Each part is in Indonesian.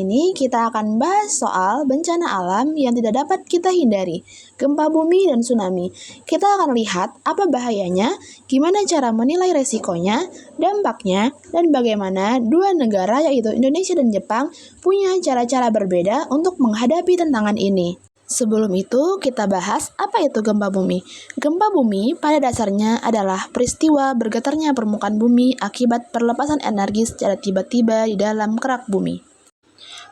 ini kita akan bahas soal bencana alam yang tidak dapat kita hindari, gempa bumi dan tsunami. Kita akan lihat apa bahayanya, gimana cara menilai resikonya, dampaknya, dan bagaimana dua negara yaitu Indonesia dan Jepang punya cara-cara berbeda untuk menghadapi tantangan ini. Sebelum itu, kita bahas apa itu gempa bumi. Gempa bumi pada dasarnya adalah peristiwa bergetarnya permukaan bumi akibat perlepasan energi secara tiba-tiba di dalam kerak bumi.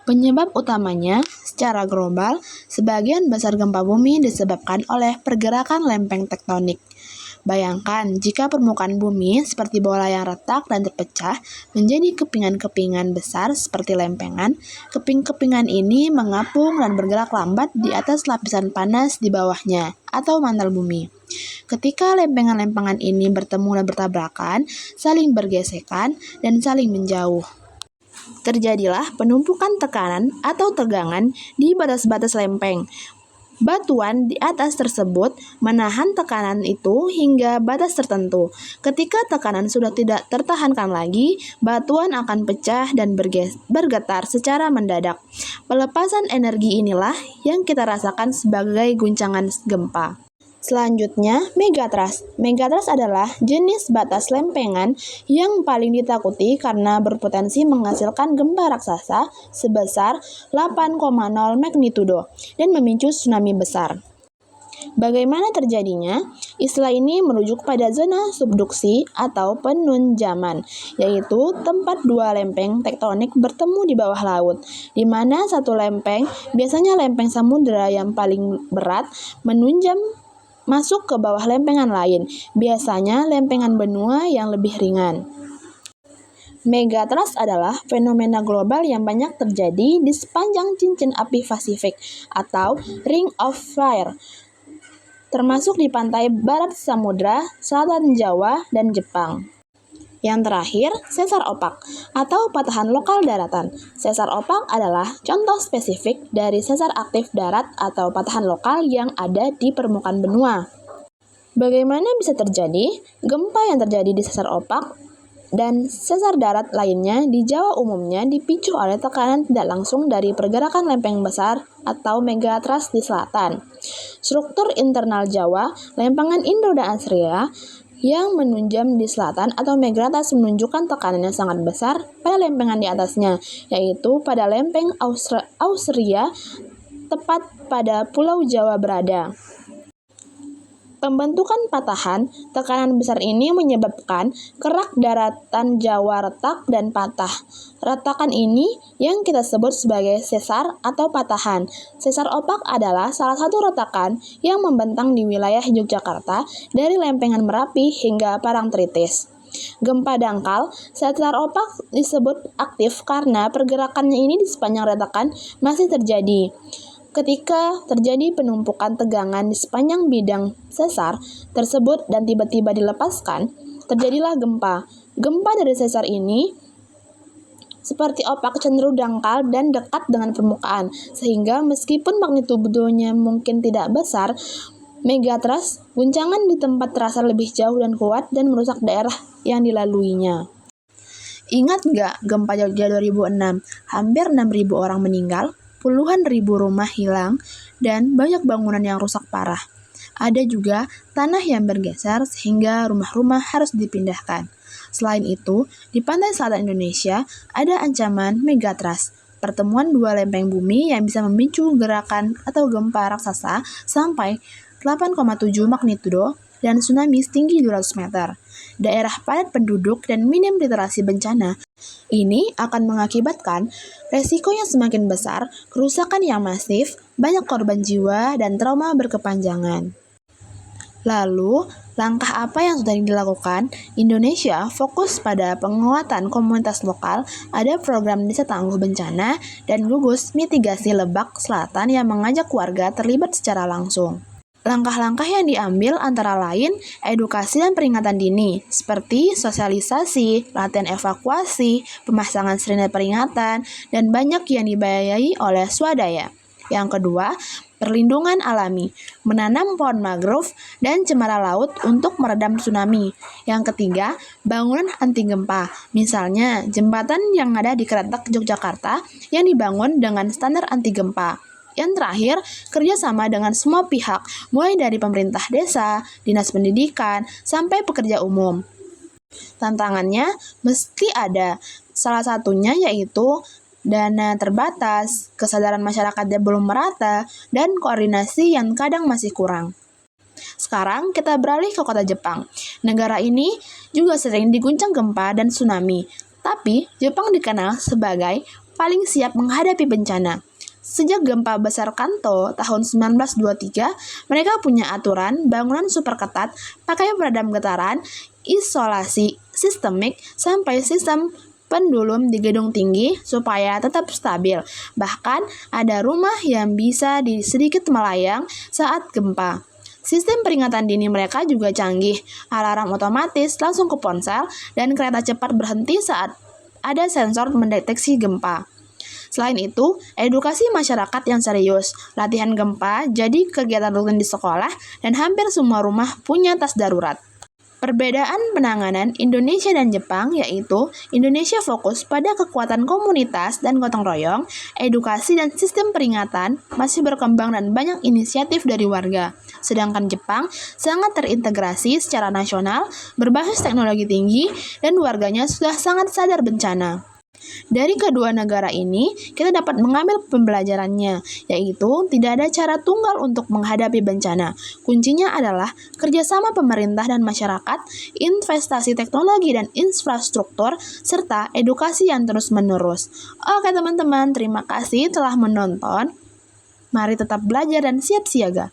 Penyebab utamanya, secara global, sebagian besar gempa bumi disebabkan oleh pergerakan lempeng tektonik. Bayangkan jika permukaan bumi seperti bola yang retak dan terpecah menjadi kepingan-kepingan besar seperti lempengan. Keping-kepingan ini mengapung dan bergerak lambat di atas lapisan panas di bawahnya atau mantel bumi. Ketika lempengan-lempengan ini bertemu dan bertabrakan, saling bergesekan dan saling menjauh. Terjadilah penumpukan tekanan atau tegangan di batas-batas lempeng. Batuan di atas tersebut menahan tekanan itu hingga batas tertentu. Ketika tekanan sudah tidak tertahankan lagi, batuan akan pecah dan bergetar secara mendadak. Pelepasan energi inilah yang kita rasakan sebagai guncangan gempa. Selanjutnya, megatrust. Megatrust adalah jenis batas lempengan yang paling ditakuti karena berpotensi menghasilkan gempa raksasa sebesar 8,0 magnitudo dan memicu tsunami besar. Bagaimana terjadinya? Istilah ini merujuk pada zona subduksi atau penunjaman, yaitu tempat dua lempeng tektonik bertemu di bawah laut, di mana satu lempeng, biasanya lempeng samudera yang paling berat, menunjam masuk ke bawah lempengan lain, biasanya lempengan benua yang lebih ringan. Megatrust adalah fenomena global yang banyak terjadi di sepanjang cincin api Pasifik atau Ring of Fire, termasuk di pantai barat Samudra, selatan Jawa, dan Jepang. Yang terakhir, sesar opak atau patahan lokal daratan. Sesar opak adalah contoh spesifik dari sesar aktif darat atau patahan lokal yang ada di permukaan benua. Bagaimana bisa terjadi? Gempa yang terjadi di sesar opak dan sesar darat lainnya di Jawa umumnya dipicu oleh tekanan tidak langsung dari pergerakan lempeng besar atau megatrust di selatan. Struktur internal Jawa, lempengan Indo dan Asia yang menunjam di selatan atau megatrust menunjukkan tekanan yang sangat besar pada lempengan di atasnya, yaitu pada lempeng Australia tepat pada Pulau Jawa berada. Pembentukan patahan, tekanan besar ini menyebabkan kerak daratan Jawa retak dan patah. Retakan ini yang kita sebut sebagai sesar atau patahan. Sesar opak adalah salah satu retakan yang membentang di wilayah Yogyakarta dari lempengan Merapi hingga Parangtritis. Gempa dangkal, sesar opak disebut aktif karena pergerakannya ini di sepanjang retakan masih terjadi. Ketika terjadi penumpukan tegangan di sepanjang bidang sesar tersebut dan tiba-tiba dilepaskan, terjadilah gempa. Gempa dari sesar ini seperti opak cenderung dangkal dan dekat dengan permukaan, sehingga meskipun magnitudonya mungkin tidak besar, megatrust, guncangan di tempat terasa lebih jauh dan kuat dan merusak daerah yang dilaluinya. Ingat nggak gempa Jogja 2006? Hampir 6.000 orang meninggal, puluhan ribu rumah hilang, dan banyak bangunan yang rusak parah. Ada juga tanah yang bergeser sehingga rumah-rumah harus dipindahkan. Selain itu, di pantai selatan Indonesia ada ancaman megatrust, pertemuan dua lempeng bumi yang bisa memicu gerakan atau gempa raksasa sampai 8,7 magnitudo dan tsunami setinggi 200 meter. Daerah padat penduduk dan minim literasi bencana ini akan mengakibatkan resiko yang semakin besar, kerusakan yang masif, banyak korban jiwa, dan trauma berkepanjangan. Lalu, langkah apa yang sudah dilakukan? Indonesia fokus pada penguatan komunitas lokal, ada program Desa Tangguh Bencana, dan gugus mitigasi Lebak Selatan yang mengajak warga terlibat secara langsung. Langkah-langkah yang diambil antara lain edukasi dan peringatan dini, seperti sosialisasi, latihan evakuasi, pemasangan sirine peringatan, dan banyak yang dibiayai oleh swadaya. Yang kedua, perlindungan alami, menanam pohon mangrove dan cemara laut untuk meredam tsunami. Yang ketiga, bangunan anti gempa, misalnya jembatan yang ada di Kretek, Yogyakarta yang dibangun dengan standar anti gempa. Yang terakhir, kerjasama dengan semua pihak, mulai dari pemerintah desa, dinas pendidikan, sampai pekerja umum. Tantangannya mesti ada, salah satunya yaitu dana terbatas, kesadaran masyarakat yang belum merata, dan koordinasi yang kadang masih kurang. Sekarang kita beralih ke kota Jepang. Negara ini juga sering diguncang gempa dan tsunami, tapi Jepang dikenal sebagai paling siap menghadapi bencana. Sejak gempa besar Kanto tahun 1923, mereka punya aturan bangunan super ketat, pakai peredam getaran, isolasi sistemik, sampai sistem pendulum di gedung tinggi supaya tetap stabil. Bahkan ada rumah yang bisa sedikit melayang saat gempa. Sistem peringatan dini mereka juga canggih. Alarm otomatis langsung ke ponsel dan kereta cepat berhenti saat ada sensor mendeteksi gempa. Selain itu, edukasi masyarakat yang serius, latihan gempa jadi kegiatan rutin di sekolah, dan hampir semua rumah punya tas darurat. Perbedaan penanganan Indonesia dan Jepang yaitu Indonesia fokus pada kekuatan komunitas dan gotong royong, edukasi dan sistem peringatan masih berkembang dan banyak inisiatif dari warga. Sedangkan Jepang sangat terintegrasi secara nasional, berbasis teknologi tinggi, dan warganya sudah sangat sadar bencana. Dari kedua negara ini, kita dapat mengambil pembelajarannya, yaitu tidak ada cara tunggal untuk menghadapi bencana. Kuncinya adalah kerjasama pemerintah dan masyarakat, investasi teknologi dan infrastruktur, serta edukasi yang terus-menerus. Oke teman-teman, terima kasih telah menonton. Mari tetap belajar dan siap siaga.